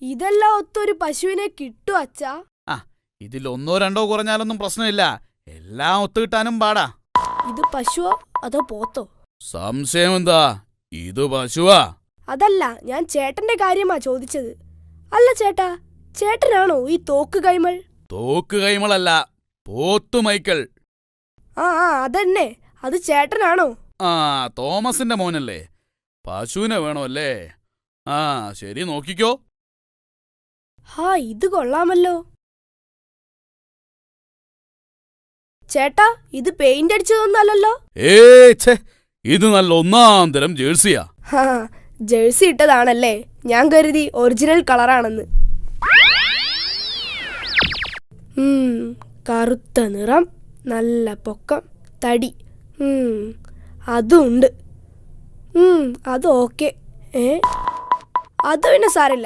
ഇതെല്ലാം ഒത്തൊരു പശുവിനെ കിട്ടും അച്ഛാ. ആ, ഇതിൽ ഒന്നോ രണ്ടോ കുറഞ്ഞാലൊന്നും പ്രശ്നമില്ല. എല്ലാം ഒത്തുകിട്ടാനും പാടാ. ഇത് പശുവോ അതോ പോത്തോ? സംശയം എന്താ? ഇത് പശുവാ. അതല്ല, ഞാൻ ചേട്ടന്റെ കാര്യമാ ചോദിച്ചത്. അല്ല ചേട്ടാ, ചേട്ടനാണോ ഈ തോക്ക് കൈമൾ? തോക്ക് കൈമളല്ല, പോത്തു മൈക്കിൾ. ആ അതന്നെ, അത് ചേട്ടനാണോ? ആ, തോമസിന്റെ മോനല്ലേ. പശുവിനെ വേണോ അല്ലേ? ആ ശരി, നോക്കിക്കോ. ഇത് കൊള്ളാമല്ലോ. ചേട്ടാ, ഇത് പെയിന്റ് അടിച്ചതൊന്നല്ലോ? ഛേ, ഇത് നല്ല ഒന്നാം തരം ജേഴ്സിയാ. ജേഴ്സി ഇട്ടതാണല്ലേ, ഞാൻ കരുതി ഒറിജിനൽ കളറാണെന്ന്. കറുത്ത നിറം, നല്ല പൊക്കം, തടി. അതുണ്ട്. അത് ഓക്കെ. അത് പിന്നെ സാരമില്ല.